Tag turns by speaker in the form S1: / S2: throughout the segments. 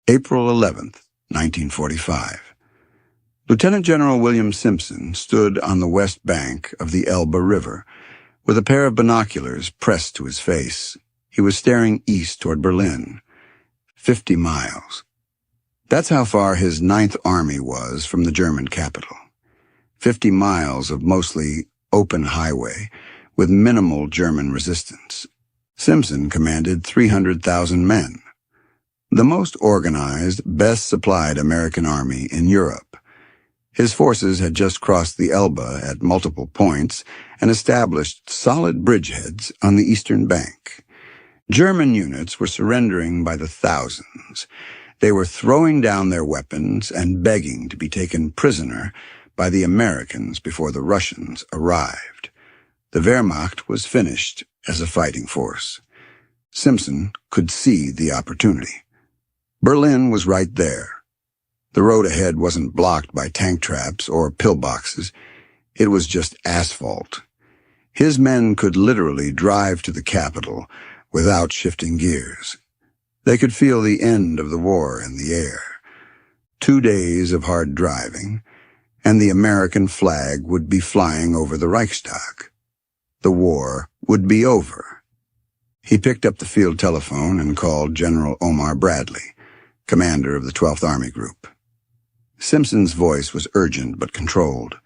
S1: April 11th, 1945. Lieutenant General William Simpson stood on the west bank of the Elbe River with a pair of binoculars pressed to his face. He was staring east toward Berlin, 50 miles. That's how far his Ninth Army was from the German capital. 50 miles of mostly open highway with minimal German resistance. Simpson commanded 300,000 men, the most organized, best supplied American army in Europe. His forces had just crossed the Elbe at multiple points and established solid bridgeheads on the eastern bank. German units were surrendering by the thousands. They were throwing down their weapons and begging to be taken prisoner by the Americans before the Russians arrived. The Wehrmacht was finished as a fighting force. Simpson could see the opportunity. Berlin was right there. The road ahead wasn't blocked by tank traps or pillboxes. It was just asphalt. His men could literally drive to the capital without shifting gears. They could feel the end of the war in the air. 2 days of hard driving, and the American flag would be flying over the Reichstag. The war would be over. He picked up the field telephone and called General Omar Bradley, commander of the 12th Army Group. Simpson's voice was urgent but controlled.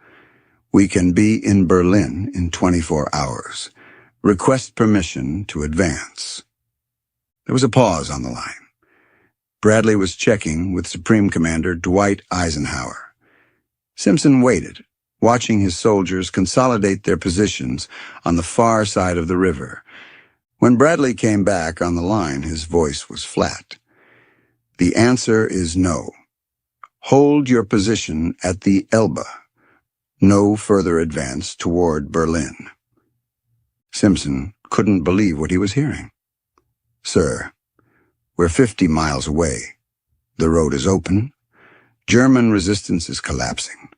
S1: "We can be in Berlin in 24 hours. Request permission to advance." There was a pause on the line. Bradley was checking with Supreme Commander Dwight Eisenhower. Simpson waited, watching his soldiers consolidate their positions on the far side of the river. When Bradley came back on the line, his voice was flat. "The answer is no. Hold your position at the Elbe. No further advance toward Berlin." Simpson couldn't believe what he was hearing. "Sir, we're 50 miles away. The road is open. German resistance is collapsing.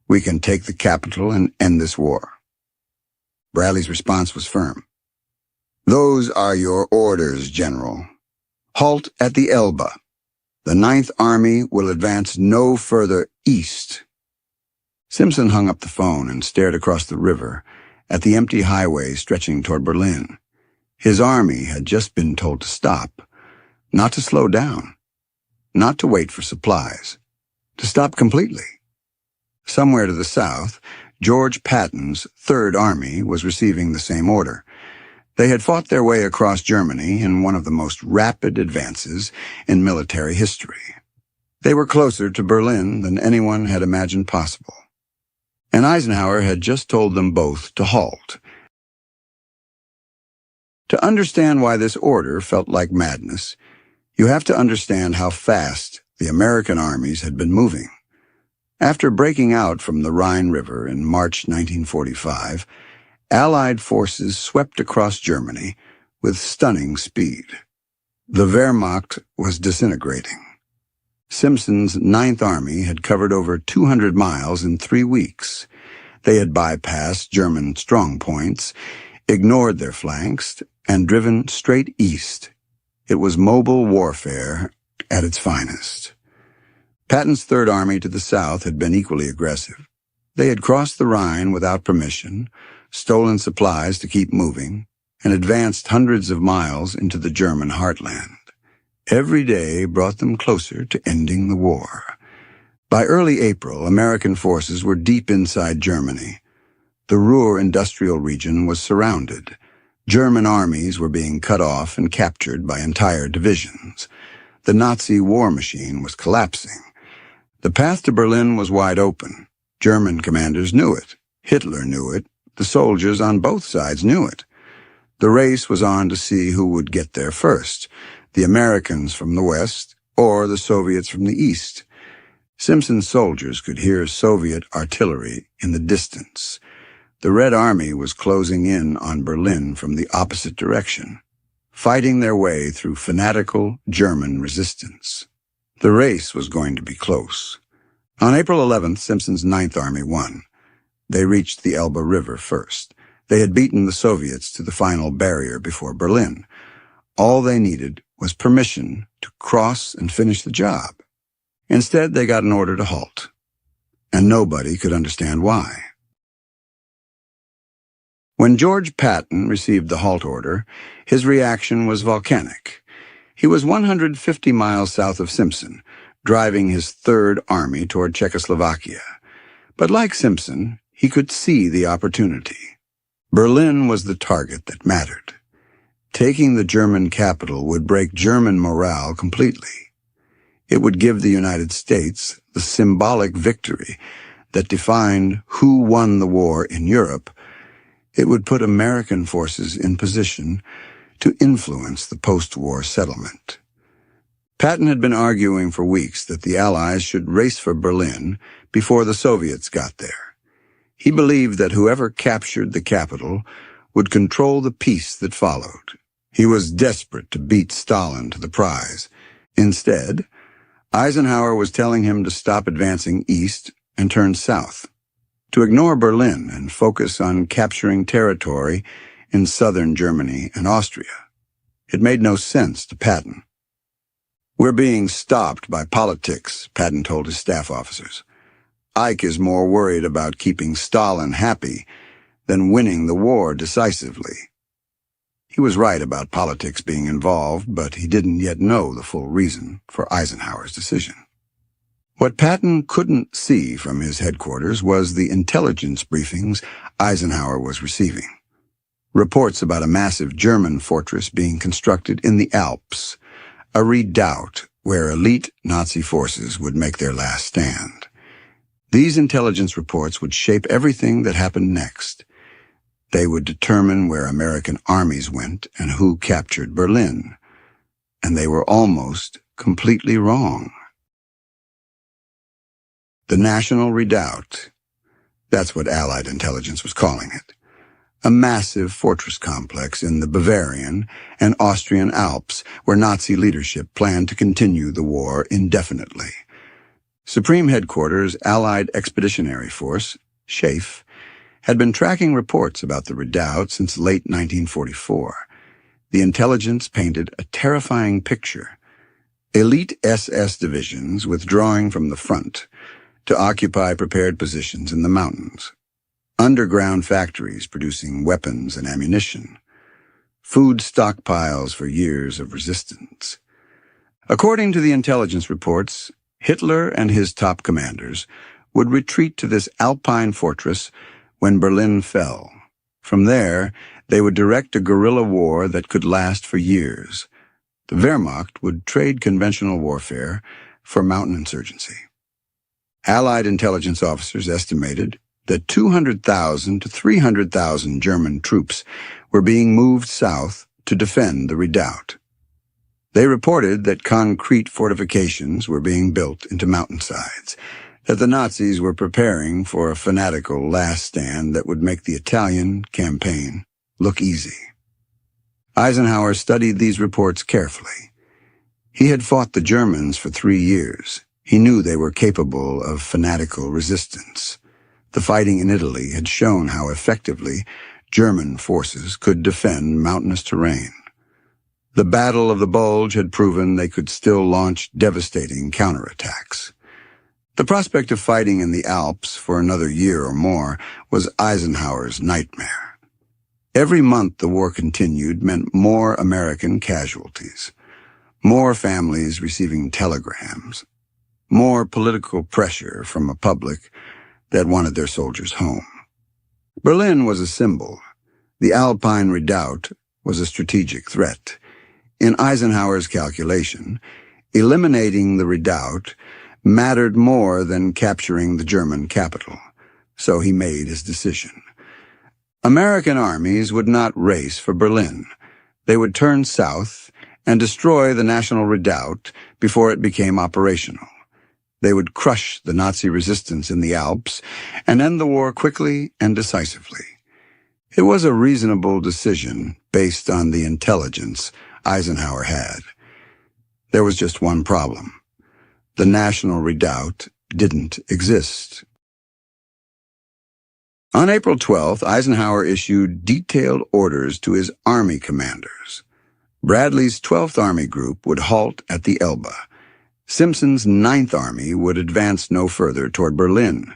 S1: We can take the capital and end this war." Bradley's response was firm. "Those are your orders, General. Halt at the Elbe. The Ninth Army will advance no further east." Simpson hung up the phone and stared across the river at the empty highway stretching toward Berlin. His army had just been told to stop, not to slow down, not to wait for supplies, to stop completely. Somewhere to the south, George Patton's Third Army was receiving the same order. They had fought their way across Germany in one of the most rapid advances in military history. They were closer to Berlin than anyone had imagined possible. And Eisenhower had just told them both to halt. To understand why this order felt like madness, you have to understand how fast the American armies had been moving. After breaking out from the Rhine River in March 1945, Allied forces swept across Germany with stunning speed. The Wehrmacht was disintegrating. Simpson's Ninth Army had covered over 200 miles in 3 weeks. They had bypassed German strongpoints, ignored their flanks, and driven straight east. It was mobile warfare at its finest. Patton's Third Army to the south had been equally aggressive. They had crossed the Rhine without permission, stolen supplies to keep moving, and advanced hundreds of miles into the German heartland. Every day brought them closer to ending the war. By early April, American forces were deep inside Germany. The Ruhr industrial region was surrounded. German armies were being cut off and captured by entire divisions. The Nazi war machine was collapsing. The path to Berlin was wide open. German commanders knew it. Hitler knew it. The soldiers on both sides knew it. The race was on to see who would get there first, the Americans from the west or the Soviets from the east. Simpson's soldiers could hear Soviet artillery in the distance. The Red Army was closing in on Berlin from the opposite direction, fighting their way through fanatical German resistance. The race was going to be close. On April 11th, Simpson's Ninth Army won. They reached the Elbe River first. They had beaten the Soviets to the final barrier before Berlin. All they needed was permission to cross and finish the job. Instead, they got an order to halt, and nobody could understand why. When George Patton received the halt order, his reaction was volcanic. He was 150 miles south of Simpson, driving his Third Army toward Czechoslovakia. But like Simpson, he could see the opportunity. Berlin was the target that mattered. Taking the German capital would break German morale completely. It would give the United States the symbolic victory that defined who won the war in Europe. It would put American forces in position to influence the post-war settlement. Patton had been arguing for weeks that the Allies should race for Berlin before the Soviets got there. He believed that whoever captured the capital would control the peace that followed. He was desperate to beat Stalin to the prize. Instead, Eisenhower was telling him to stop advancing east and turn south, to ignore Berlin and focus on capturing territory in southern Germany and Austria. It made no sense to Patton. "We're being stopped by politics," Patton told his staff officers. "Ike is more worried about keeping Stalin happy than winning the war decisively." He was right about politics being involved, but he didn't yet know the full reason for Eisenhower's decision. What Patton couldn't see from his headquarters was the intelligence briefings Eisenhower was receiving. Reports about a massive German fortress being constructed in the Alps, a redoubt where elite Nazi forces would make their last stand. These intelligence reports would shape everything that happened next. They would determine where American armies went and who captured Berlin. And they were almost completely wrong. The National Redoubt. That's what Allied intelligence was calling it. A massive fortress complex in the Bavarian and Austrian Alps where Nazi leadership planned to continue the war indefinitely. Supreme Headquarters Allied Expeditionary Force, SHAEF, had been tracking reports about the redoubt since late 1944. The intelligence painted a terrifying picture. Elite SS divisions withdrawing from the front to occupy prepared positions in the mountains. Underground factories producing weapons and ammunition. Food stockpiles for years of resistance. According to the intelligence reports, Hitler and his top commanders would retreat to this Alpine fortress when Berlin fell. From there, they would direct a guerrilla war that could last for years. The Wehrmacht would trade conventional warfare for mountain insurgency. Allied intelligence officers estimated that 200,000 to 300,000 German troops were being moved south to defend the redoubt. They reported that concrete fortifications were being built into mountainsides, that the Nazis were preparing for a fanatical last stand that would make the Italian campaign look easy. Eisenhower studied these reports carefully. He had fought the Germans for 3 years. He knew they were capable of fanatical resistance. The fighting in Italy had shown how effectively German forces could defend mountainous terrain. The Battle of the Bulge had proven they could still launch devastating counterattacks. The prospect of fighting in the Alps for another year or more was Eisenhower's nightmare. Every month the war continued meant more American casualties, more families receiving telegrams, more political pressure from a public that wanted their soldiers home. Berlin was a symbol. The Alpine Redoubt was a strategic threat. In Eisenhower's calculation, eliminating the redoubt mattered more than capturing the German capital, so he made his decision. American armies would not race for Berlin. They would turn south and destroy the National Redoubt before it became operational. They would crush the Nazi resistance in the Alps and end the war quickly and decisively. It was a reasonable decision based on the intelligence Eisenhower had. There was just one problem. The National Redoubt didn't exist. On April 12th, Eisenhower issued detailed orders to his army commanders. Bradley's 12th Army Group would halt at the Elbe. Simpson's 9th Army would advance no further toward Berlin.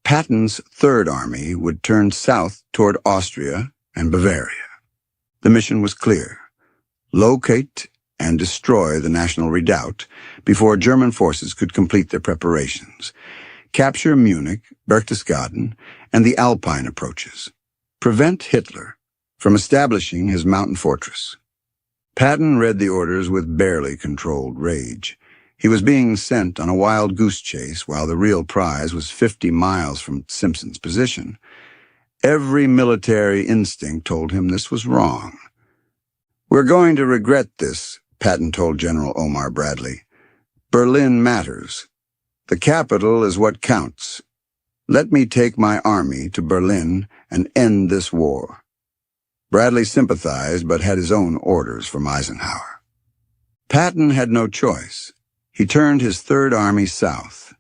S1: Patton's 3rd Army would turn south toward Austria and Bavaria. The mission was clear: locate and destroy the National Redoubt before German forces could complete their preparations. Capture Munich, Berchtesgaden, and the Alpine approaches. Prevent Hitler from establishing his mountain fortress. Patton read the orders with barely controlled rage. He was being sent on a wild goose chase while the real prize was 50 miles from Simpson's position. Every military instinct told him this was wrong. "We're going to regret this," Patton told General Omar Bradley. "Berlin matters. The capital is what counts. Let me take my army to Berlin and end this war." Bradley sympathized but had his own orders from Eisenhower. Patton had no choice. He turned his 3rd Army south.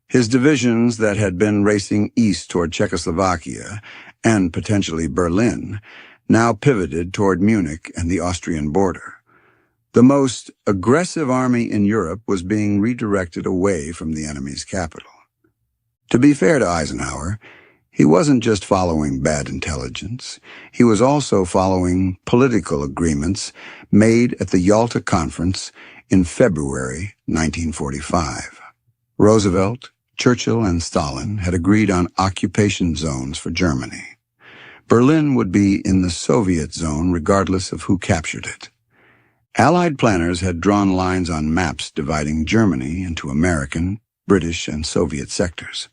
S1: His divisions that had been racing east toward Czechoslovakia and potentially Berlin now pivoted toward Munich and the Austrian border. The most aggressive army in Europe was being redirected away from the enemy's capital. To be fair to Eisenhower, he wasn't just following bad intelligence. He was also following political agreements made at the Yalta Conference in February 1945. Roosevelt, Churchill, and Stalin had agreed on occupation zones for Germany. Berlin would be in the Soviet zone regardless of who captured it. Allied planners had drawn lines on maps dividing Germany into American, British, and Soviet sectors.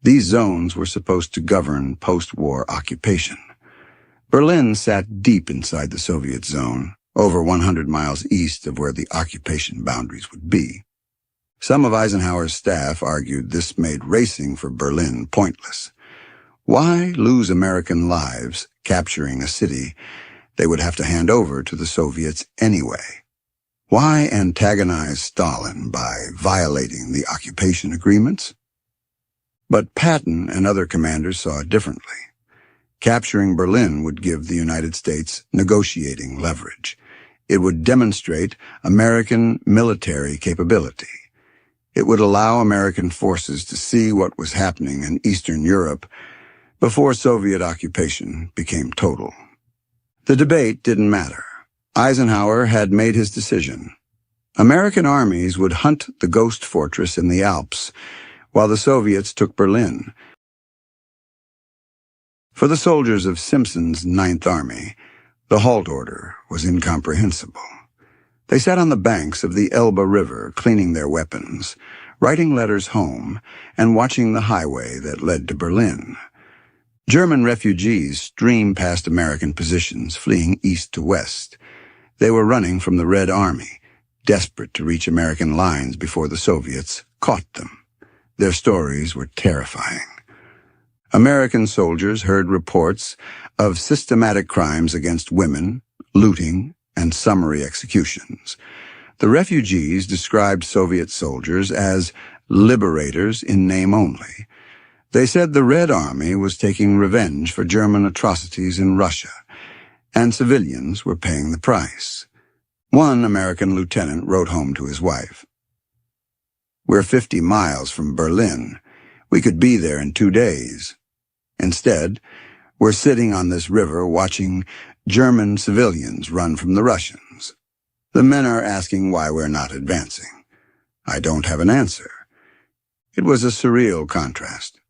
S1: These zones were supposed to govern post-war occupation. Berlin sat deep inside the Soviet zone, over 100 miles east of where the occupation boundaries would be. Some of Eisenhower's staff argued this made racing for Berlin pointless. Why lose American lives capturing a city they would have to hand over to the Soviets anyway? Why antagonize Stalin by violating the occupation agreements? But Patton and other commanders saw it differently. Capturing Berlin would give the United States negotiating leverage. It would demonstrate American military capability. It would allow American forces to see what was happening in Eastern Europe before Soviet occupation became total. The debate didn't matter. Eisenhower had made his decision. American armies would hunt the ghost fortress in the Alps, while the Soviets took Berlin. For the soldiers of Simpson's 9th Army, the halt order was incomprehensible. They sat on the banks of the Elbe River, cleaning their weapons, writing letters home, and watching the highway that led to Berlin. German refugees streamed past American positions, fleeing east to west. They were running from the Red Army, desperate to reach American lines before the Soviets caught them. Their stories were terrifying. American soldiers heard reports of systematic crimes against women, looting, and summary executions. The refugees described Soviet soldiers as liberators in name only. They said the Red Army was taking revenge for German atrocities in Russia, and civilians were paying the price. One American lieutenant wrote home to his wife, "We're 50 miles from Berlin. We could be there in 2 days. Instead, we're sitting on this river watching German civilians run from the Russians. The men are asking why we're not advancing. I don't have an answer." It was a surreal contrast.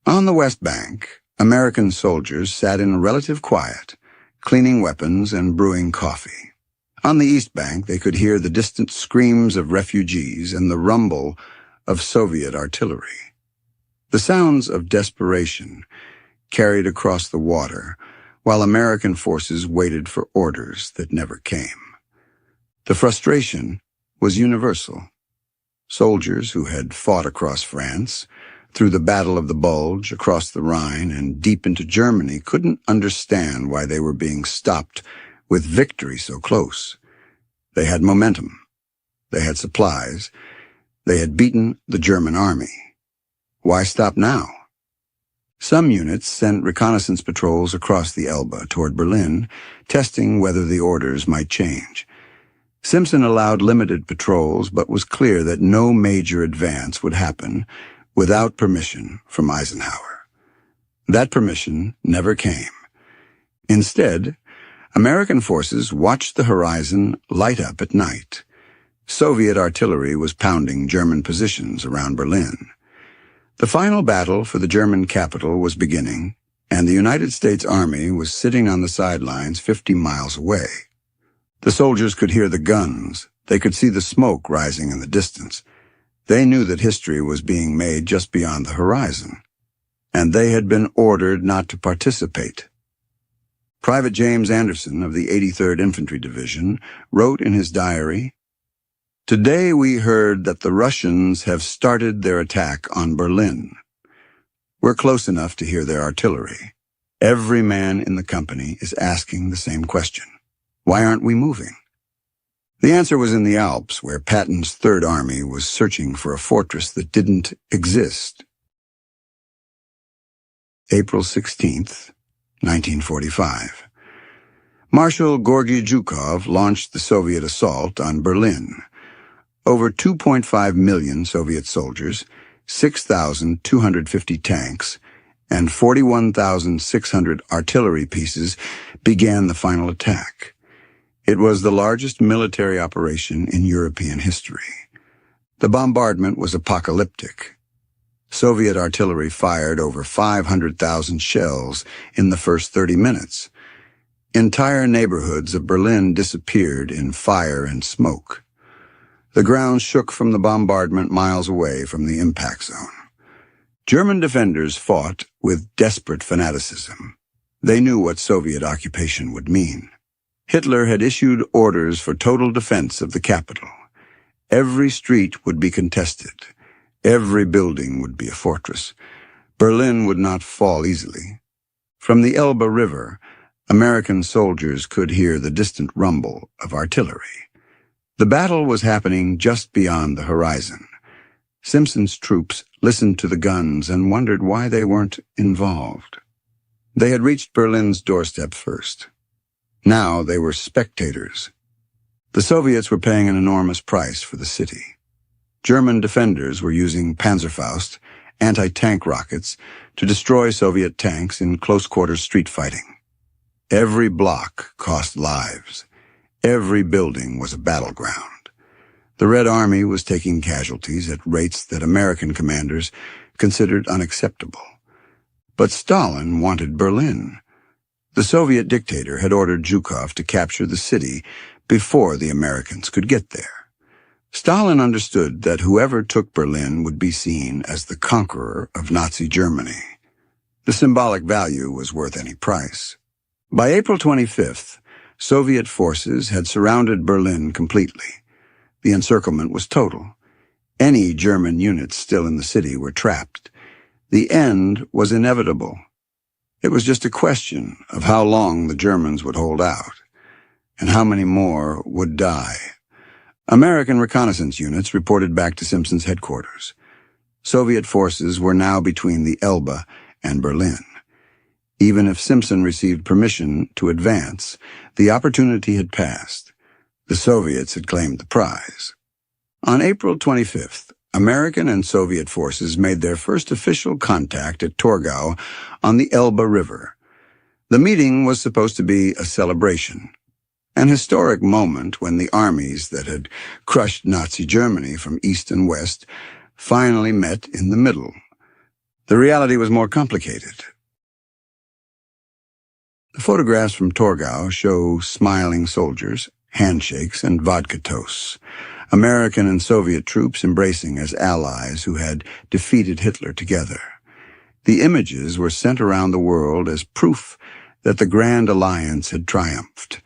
S1: On the West Bank, American soldiers sat in relative quiet, cleaning weapons and brewing coffee. On the East Bank, they could hear the distant screams of refugees and the rumble of Soviet artillery. The sounds of desperation carried across the water, while American forces waited for orders that never came. The frustration was universal. Soldiers who had fought across France, through the Battle of the Bulge, across the Rhine, and deep into Germany, couldn't understand why they were being stopped with victory so close. They had momentum. They had supplies. They had beaten the German army. Why stop now? Some units sent reconnaissance patrols across the Elbe toward Berlin, testing whether the orders might change. Simpson allowed limited patrols, but was clear that no major advance would happen without permission from Eisenhower. That permission never came. Instead, American forces watched the horizon light up at night. Soviet artillery was pounding German positions around Berlin. The final battle for the German capital was beginning, and the United States Army was sitting on the sidelines 50 miles away. The soldiers could hear the guns. They could see the smoke rising in the distance. They knew that history was being made just beyond the horizon, and they had been ordered not to participate. Private James Anderson of the 83rd Infantry Division wrote in his diary, "Today we heard that the Russians have started their attack on Berlin. We're close enough to hear their artillery. Every man in the company is asking the same question. Why aren't we moving?" The answer was in the Alps, where Patton's Third Army was searching for a fortress that didn't exist. April 16th, 1945. Marshal Georgy Zhukov launched the Soviet assault on Berlin. Over 2.5 million Soviet soldiers, 6,250 tanks, and 41,600 artillery pieces began the final attack. It was the largest military operation in European history. The bombardment was apocalyptic. Soviet artillery fired over 500,000 shells in the first 30 minutes. Entire neighborhoods of Berlin disappeared in fire and smoke. The ground shook from the bombardment miles away from the impact zone. German defenders fought with desperate fanaticism. They knew what Soviet occupation would mean. Hitler had issued orders for total defense of the capital. Every street would be contested. Every building would be a fortress. Berlin would not fall easily. From the Elbe River, American soldiers could hear the distant rumble of artillery. The battle was happening just beyond the horizon. Simpson's troops listened to the guns and wondered why they weren't involved. They had reached Berlin's doorstep first. Now they were spectators. The Soviets were paying an enormous price for the city. German defenders were using Panzerfaust, anti-tank rockets, to destroy Soviet tanks in close-quarters street fighting. Every block cost lives. Every building was a battleground. The Red Army was taking casualties at rates that American commanders considered unacceptable. But Stalin wanted Berlin. The Soviet dictator had ordered Zhukov to capture the city before the Americans could get there. Stalin understood that whoever took Berlin would be seen as the conqueror of Nazi Germany. The symbolic value was worth any price. By April 25th, Soviet forces had surrounded Berlin completely. The encirclement was total. Any German units still in the city were trapped. The end was inevitable. It was just a question of how long the Germans would hold out, and how many more would die. American reconnaissance units reported back to Simpson's headquarters. Soviet forces were now between the Elbe and Berlin. Even if Simpson received permission to advance, the opportunity had passed. The Soviets had claimed the prize. On April 25th, American and Soviet forces made their first official contact at Torgau on the Elbe River. The meeting was supposed to be a celebration, an historic moment when the armies that had crushed Nazi Germany from east and west finally met in the middle. The reality was more complicated. The photographs from Torgau show smiling soldiers, handshakes, and vodka toasts. American and Soviet troops embracing as allies who had defeated Hitler together. The images were sent around the world as proof that the Grand Alliance had triumphed.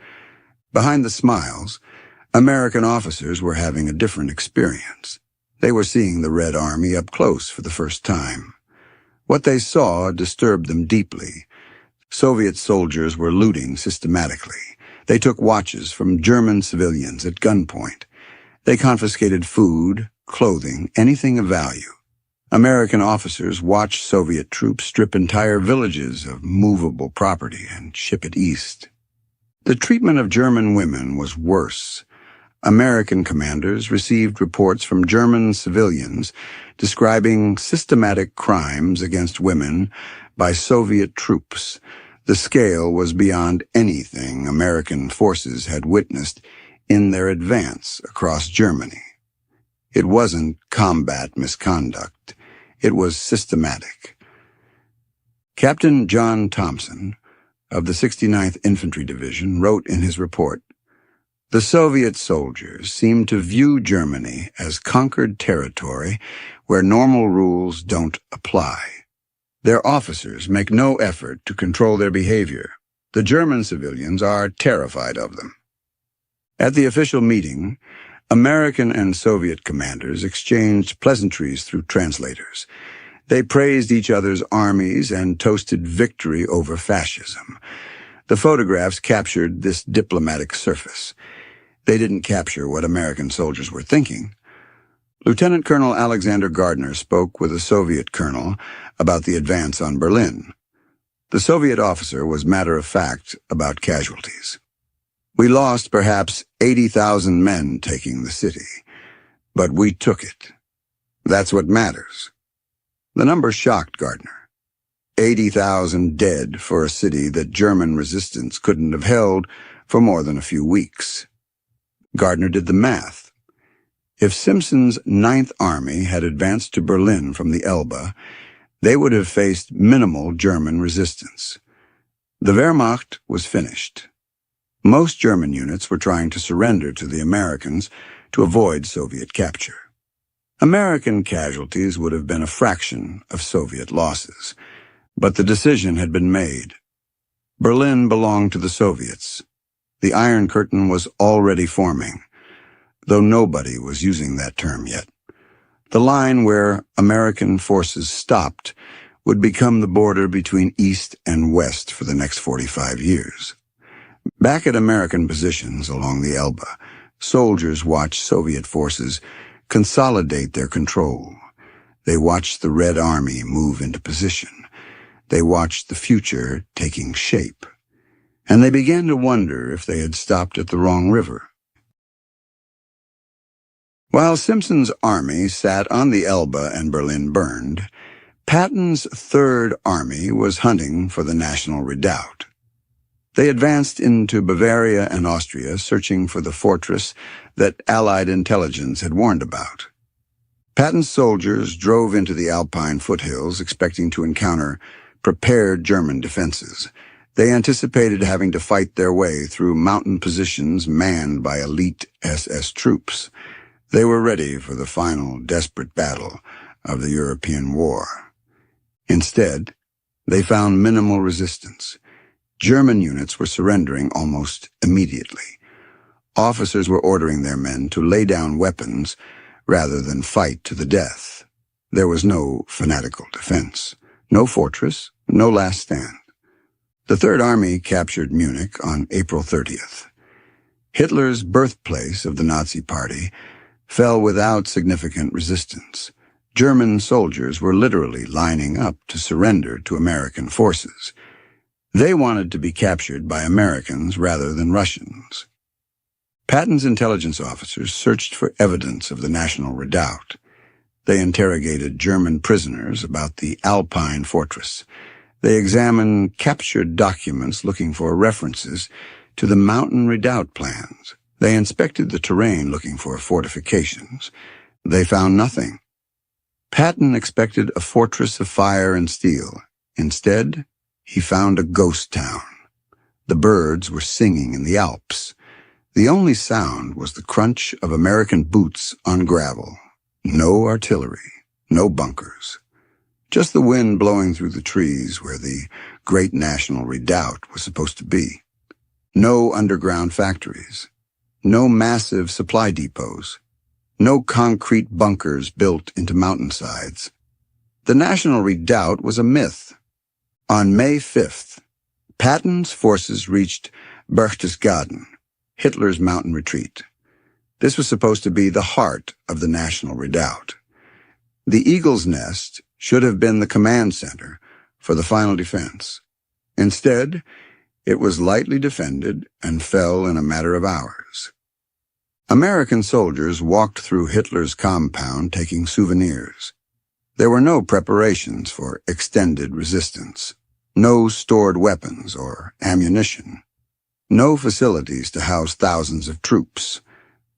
S1: Behind the smiles, American officers were having a different experience. They were seeing the Red Army up close for the first time. What they saw disturbed them deeply. Soviet soldiers were looting systematically. They took watches from German civilians at gunpoint. They confiscated food, clothing, anything of value. American officers watched Soviet troops strip entire villages of movable property and ship it east. The treatment of German women was worse. American commanders received reports from German civilians describing systematic crimes against women by Soviet troops. The scale was beyond anything American forces had witnessed in their advance across Germany. It wasn't combat misconduct. It was systematic. Captain John Thompson of the 69th Infantry Division wrote in his report, "The Soviet soldiers seemed to view Germany as conquered territory where normal rules don't apply. Their officers make no effort to control their behavior. The German civilians are terrified of them." At the official meeting, American and Soviet commanders exchanged pleasantries through translators. They praised each other's armies and toasted victory over fascism. The photographs captured this diplomatic surface. They didn't capture what American soldiers were thinking. Lieutenant Colonel Alexander Gardner spoke with a Soviet colonel about the advance on Berlin. The Soviet officer was matter-of-fact about casualties. "We lost perhaps 80,000 men taking the city, but we took it. That's what matters." The number shocked Gardner. 80,000 dead for a city that German resistance couldn't have held for more than a few weeks. Gardner did the math. If Simpson's 9th Army had advanced to Berlin from the Elbe, they would have faced minimal German resistance. The Wehrmacht was finished. Most German units were trying to surrender to the Americans to avoid Soviet capture. American casualties would have been a fraction of Soviet losses, but the decision had been made. Berlin belonged to the Soviets. The Iron Curtain was already forming, though nobody was using that term yet. The line where American forces stopped would become the border between East and West for the next 45 years. Back at American positions along the Elbe, soldiers watched Soviet forces consolidate their control. They watched the Red Army move into position. They watched the future taking shape. And they began to wonder if they had stopped at the wrong river. While Simpson's army sat on the Elbe and Berlin burned, Patton's Third Army was hunting for the National Redoubt. They advanced into Bavaria and Austria, searching for the fortress that Allied intelligence had warned about. Patton's soldiers drove into the Alpine foothills, expecting to encounter prepared German defenses. They anticipated having to fight their way through mountain positions manned by elite SS troops. They were ready for the final desperate battle of the European War. Instead, they found minimal resistance. German units were surrendering almost immediately. Officers were ordering their men to lay down weapons rather than fight to the death. There was no fanatical defense, no fortress, no last stand. The Third Army captured Munich on April 30th. Hitler's birthplace of the Nazi Party fell without significant resistance. German soldiers were literally lining up to surrender to American forces. They wanted to be captured by Americans rather than Russians. Patton's intelligence officers searched for evidence of the National Redoubt. They interrogated German prisoners about the Alpine fortress. They examined captured documents looking for references to the mountain redoubt plans. They inspected the terrain looking for fortifications. They found nothing. Patton expected a fortress of fire and steel. Instead, he found a ghost town. The birds were singing in the Alps. The only sound was the crunch of American boots on gravel. No artillery, no bunkers. Just the wind blowing through the trees where the great National Redoubt was supposed to be. No underground factories. No massive supply depots. No concrete bunkers built into mountainsides. The National Redoubt was a myth. On May 5th, Patton's forces reached Berchtesgaden, Hitler's mountain retreat. This was supposed to be the heart of the National Redoubt. The Eagle's Nest should have been the command center for the final defense. Instead, it was lightly defended and fell in a matter of hours. American soldiers walked through Hitler's compound taking souvenirs. There were no preparations for extended resistance, no stored weapons or ammunition, no facilities to house thousands of troops.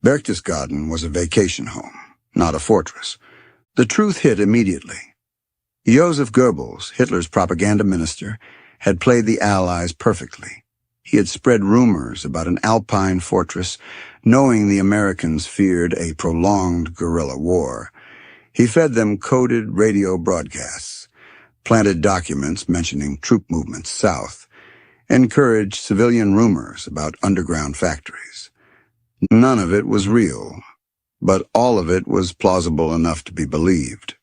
S1: Berchtesgaden was a vacation home, not a fortress. The truth hit immediately. Joseph Goebbels, Hitler's propaganda minister, had played the Allies perfectly. He had spread rumors about an Alpine fortress, knowing the Americans feared a prolonged guerrilla war. He fed them coded radio broadcasts, planted documents mentioning troop movements south, encouraged civilian rumors about underground factories. None of it was real, but all of it was plausible enough to be believed.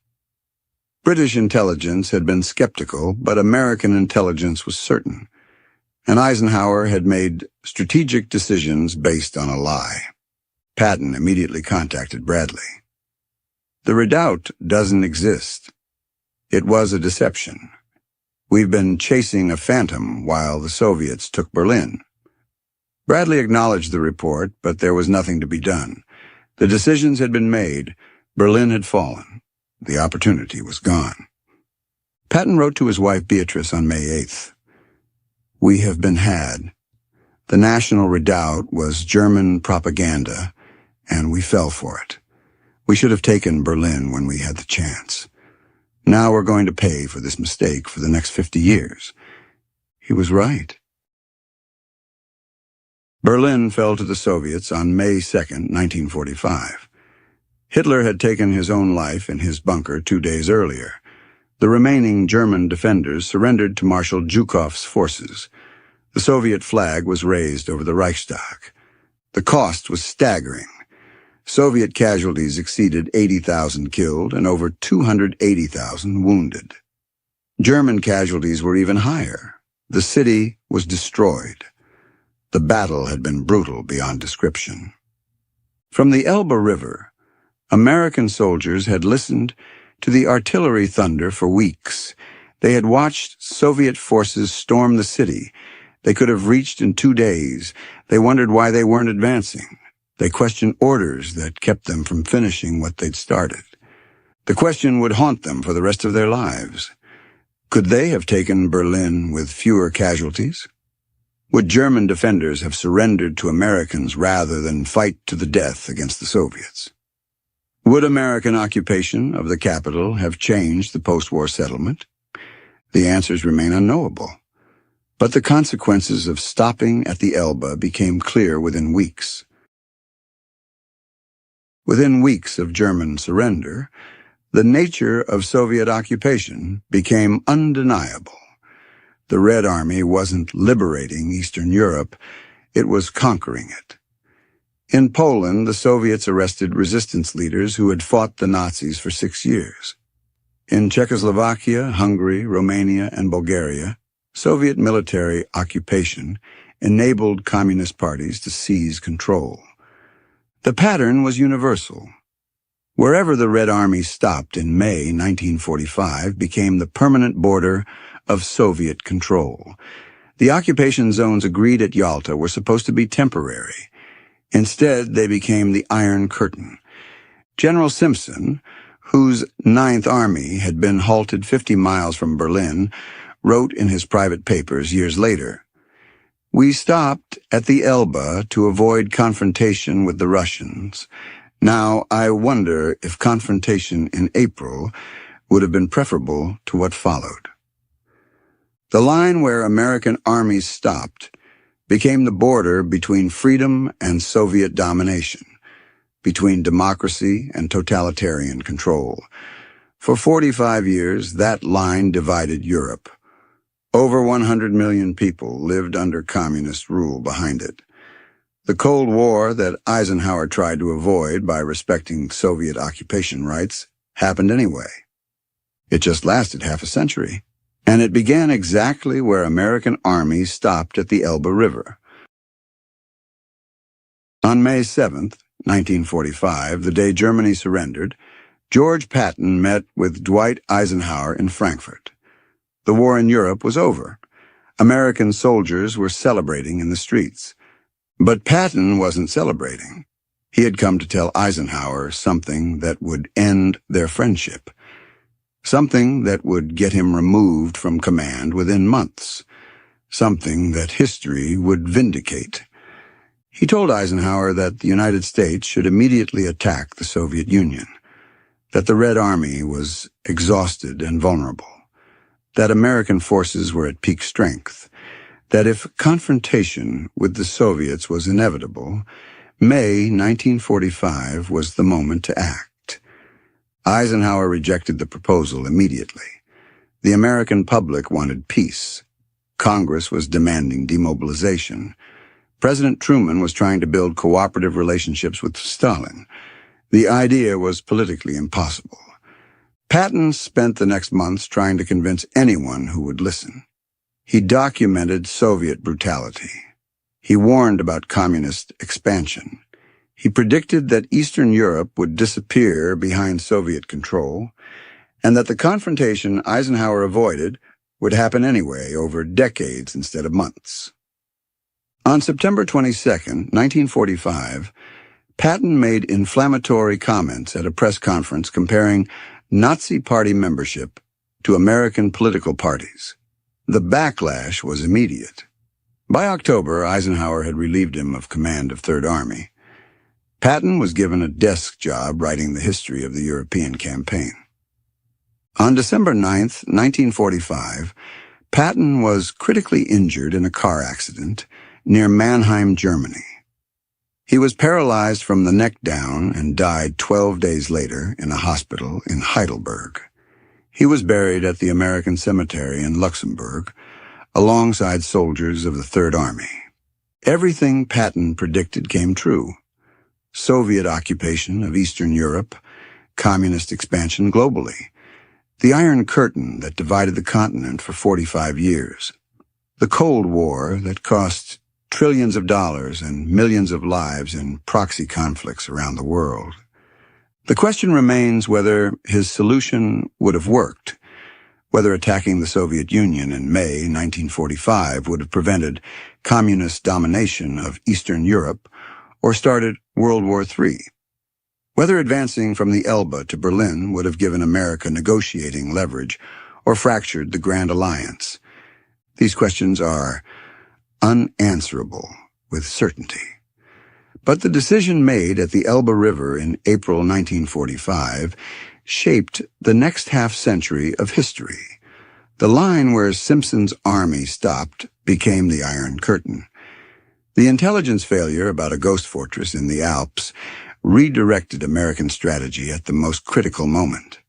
S1: British intelligence had been skeptical, but American intelligence was certain, and Eisenhower had made strategic decisions based on a lie. Patton immediately contacted Bradley. The redoubt doesn't exist. It was a deception. We've been chasing a phantom while the Soviets took Berlin. Bradley acknowledged the report, but there was nothing to be done. The decisions had been made. Berlin had fallen. The opportunity was gone. Patton wrote to his wife Beatrice on May 8th. "We have been had. The National Redoubt was German propaganda, and we fell for it. We should have taken Berlin when we had the chance. Now we're going to pay for this mistake for the next 50 years. He was right." Berlin fell to the Soviets on May 2nd, 1945. Hitler had taken his own life in his bunker 2 days earlier. The remaining German defenders surrendered to Marshal Zhukov's forces. The Soviet flag was raised over the Reichstag. The cost was staggering. Soviet casualties exceeded 80,000 killed and over 280,000 wounded. German casualties were even higher. The city was destroyed. The battle had been brutal beyond description. From the Elbe River, American soldiers had listened to the artillery thunder for weeks. They had watched Soviet forces storm the city. They could have reached in 2 days. They wondered why they weren't advancing. They questioned orders that kept them from finishing what they'd started. The question would haunt them for the rest of their lives. Could they have taken Berlin with fewer casualties? Would German defenders have surrendered to Americans rather than fight to the death against the Soviets? Would American occupation of the capital have changed the post-war settlement? The answers remain unknowable. But the consequences of stopping at the Elbe became clear within weeks. Within weeks of German surrender, the nature of Soviet occupation became undeniable. The Red Army wasn't liberating Eastern Europe, it was conquering it. In Poland, the Soviets arrested resistance leaders who had fought the Nazis for 6 years. In Czechoslovakia, Hungary, Romania, and Bulgaria, Soviet military occupation enabled communist parties to seize control. The pattern was universal. Wherever the Red Army stopped in May 1945 became the permanent border of Soviet control. The occupation zones agreed at Yalta were supposed to be temporary. Instead, they became the Iron Curtain. General Simpson, whose Ninth Army had been halted 50 miles from Berlin, wrote in his private papers years later, "We stopped at the Elbe to avoid confrontation with the Russians. Now I wonder if confrontation in April would have been preferable to what followed." The line where American armies stopped became the border between freedom and Soviet domination, between democracy and totalitarian control. For 45 years, that line divided Europe. Over 100 million people lived under communist rule behind it. The Cold War that Eisenhower tried to avoid by respecting Soviet occupation rights happened anyway. It just lasted half a century. And it began exactly where American armies stopped at the Elbe River. On May 7th, 1945, the day Germany surrendered, George Patton met with Dwight Eisenhower in Frankfurt. The war in Europe was over. American soldiers were celebrating in the streets. But Patton wasn't celebrating. He had come to tell Eisenhower something that would end their friendship, something that would get him removed from command within months, something that history would vindicate. He told Eisenhower that the United States should immediately attack the Soviet Union, that the Red Army was exhausted and vulnerable, that American forces were at peak strength, that if confrontation with the Soviets was inevitable, May 1945 was the moment to act. Eisenhower rejected the proposal immediately. The American public wanted peace. Congress was demanding demobilization. President Truman was trying to build cooperative relationships with Stalin. The idea was politically impossible. Patton spent the next months trying to convince anyone who would listen. He documented Soviet brutality. He warned about communist expansion. He predicted that Eastern Europe would disappear behind Soviet control, and that the confrontation Eisenhower avoided would happen anyway over decades instead of months. On September 22, 1945, Patton made inflammatory comments at a press conference comparing Nazi Party membership to American political parties. The backlash was immediate. By October, Eisenhower had relieved him of command of Third Army. Patton was given a desk job writing the history of the European campaign. On December 9, 1945, Patton was critically injured in a car accident near Mannheim, Germany. He was paralyzed from the neck down and died 12 days later in a hospital in Heidelberg. He was buried at the American Cemetery in Luxembourg, alongside soldiers of the Third Army. Everything Patton predicted came true. Soviet occupation of Eastern Europe, communist expansion globally, the Iron Curtain that divided the continent for 45 years, the Cold War that cost trillions of dollars and millions of lives in proxy conflicts around the world. The question remains whether his solution would have worked, whether attacking the Soviet Union in May 1945 would have prevented communist domination of Eastern Europe or started World War III, whether advancing from the Elbe to Berlin would have given America negotiating leverage or fractured the Grand Alliance. These questions are unanswerable with certainty. But the decision made at the Elbe River in April 1945 shaped the next half-century of history. The line where Simpson's army stopped became the Iron Curtain. The intelligence failure about a ghost fortress in the Alps redirected American strategy at the most critical moment.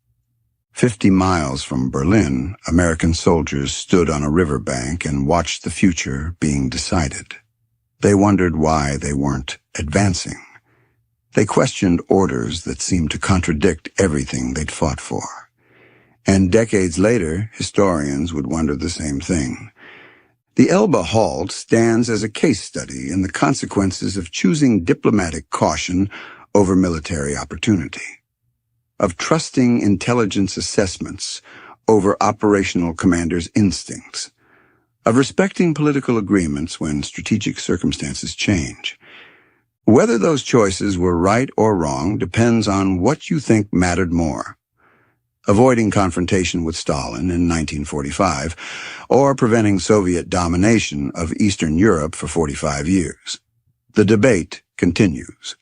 S1: 50 miles from Berlin, American soldiers stood on a riverbank and watched the future being decided. They wondered why they weren't advancing. They questioned orders that seemed to contradict everything they'd fought for. And decades later, historians would wonder the same thing. The Elbe halt stands as a case study in the consequences of choosing diplomatic caution over military opportunity, of trusting intelligence assessments over operational commanders' instincts, of respecting political agreements when strategic circumstances change. Whether those choices were right or wrong depends on what you think mattered more: avoiding confrontation with Stalin in 1945, or preventing Soviet domination of Eastern Europe for 45 years. The debate continues.